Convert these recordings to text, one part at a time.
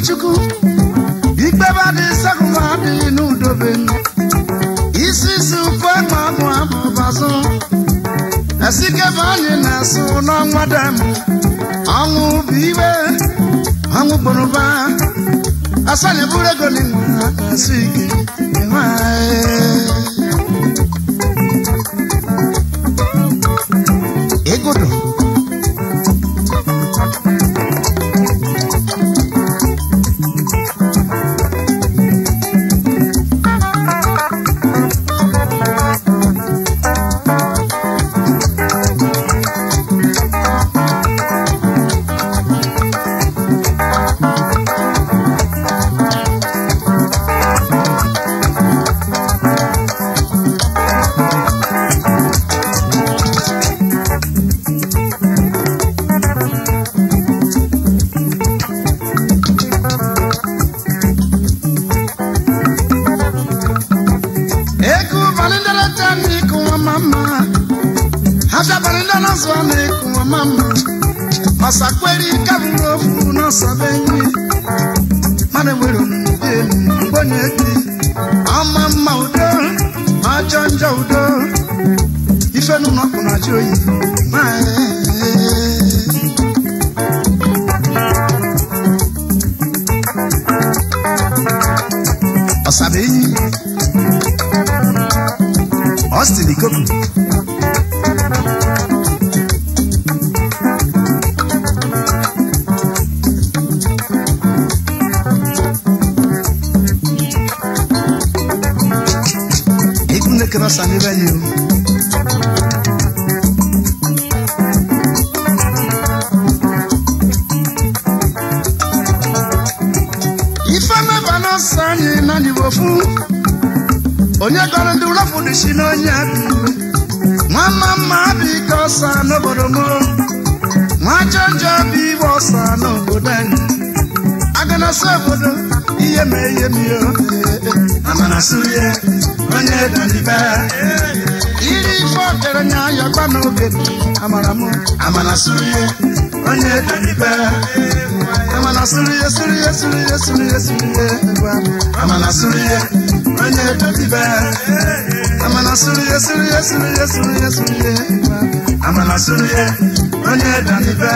chuku igbe ba di sakuma di nudobe isi supa mama bazo asike bani naso no nwadam anwu biwe anwu bonoba asale burego ni asike egodo Masakweri kaburo no sabeni mane wero boneti amama udo ajanja udo ifenu no kuna joyi Osabeni Austin Ikoku Sani venue. If I'm a banana, Nani Wofu, Onya gonna do love for the Shinonya. Mama, because I know what more. My Jabi was I know what then. I'm gonna serve for the I'm gonna sue you. Onye daniba iri fokere nya ya kwano gedi amaramu amana suriye onye daniba amana suriye amana suriye onye daniba amana suriye amana suriye onye daniba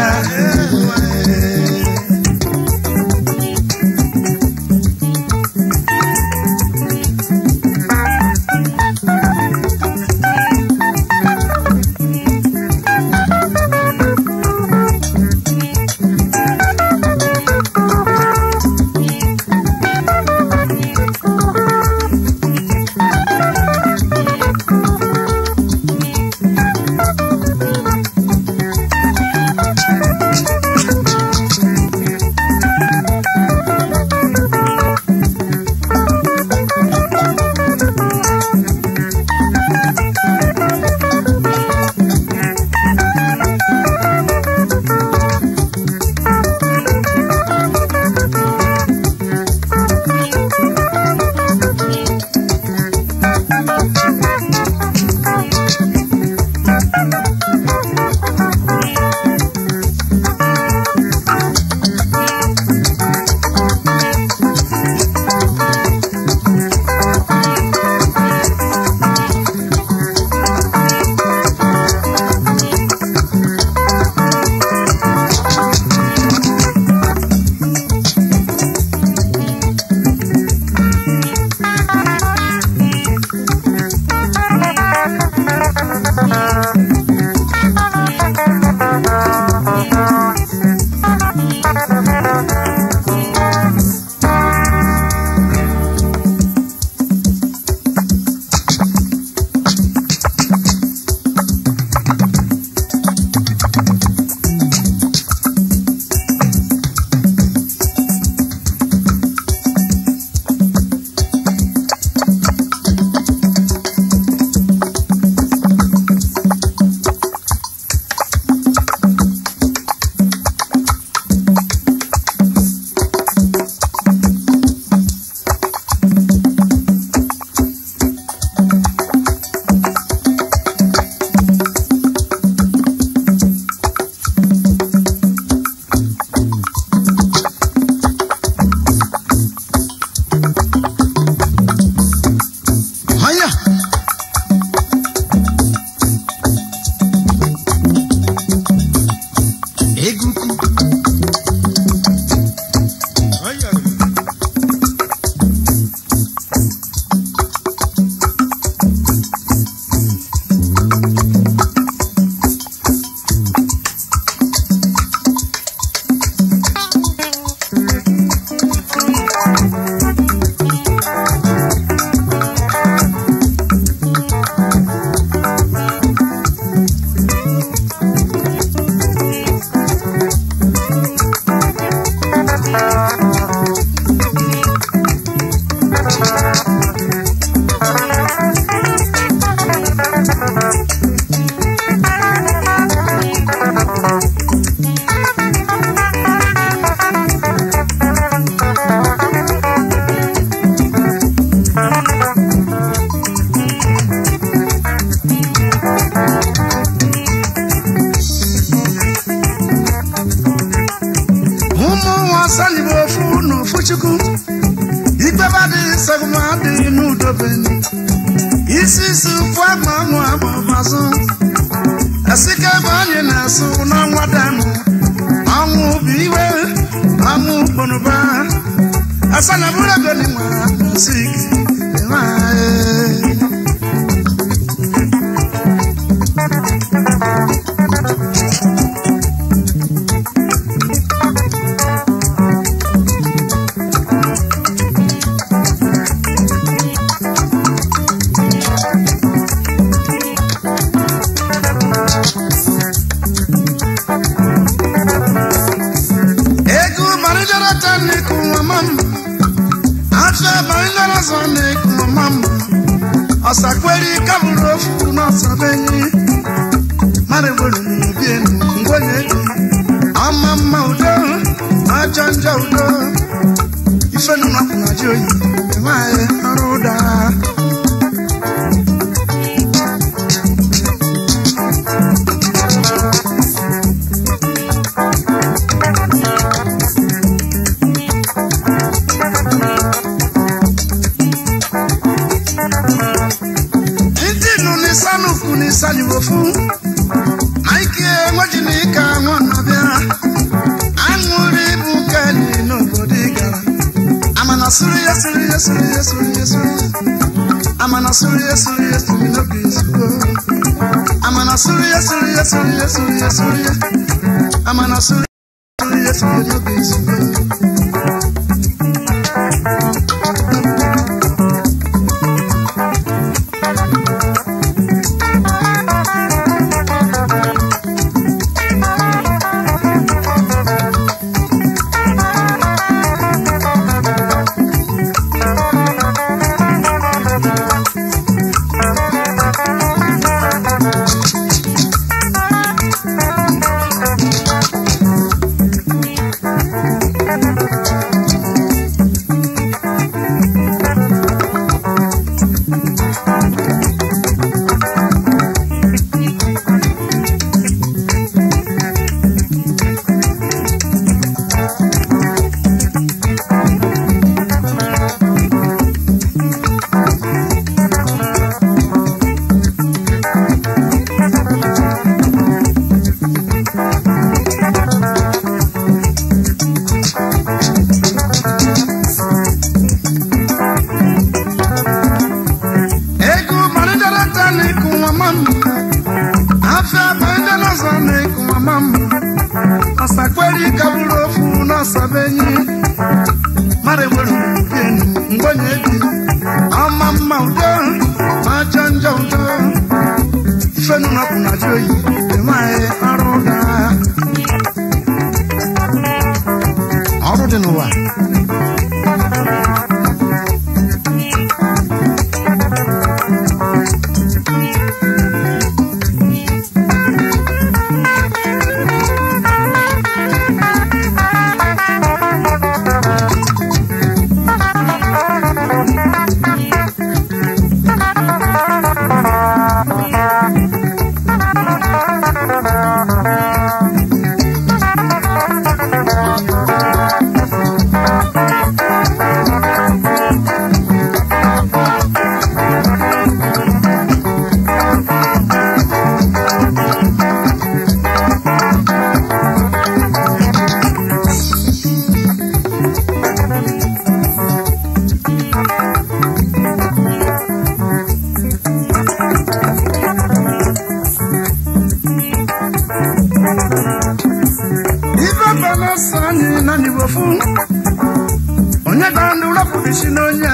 ndula pudishinonya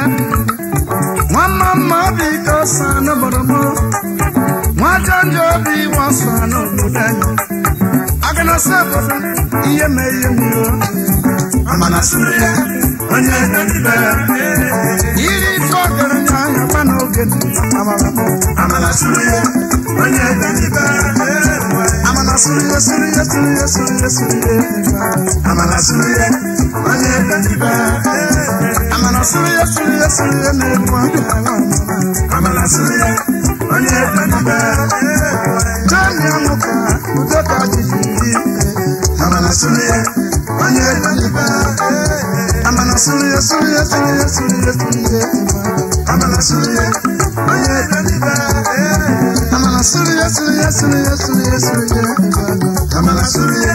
mama because no boromo mwajanjo bi wasano mudanyo agana sabo iye meye muro amana suya onye dadiba iri kokere nya panoge amana suya onye dadiba amana suya suya suya suya suya amana suya onye dadiba amana suya suya suya ne amana suya onye dadiba janya muka utoka jiji amana suya onye dadiba amana suya suya suya suya suya amana suya onye dadiba amana suya suya suya suya suya amana suya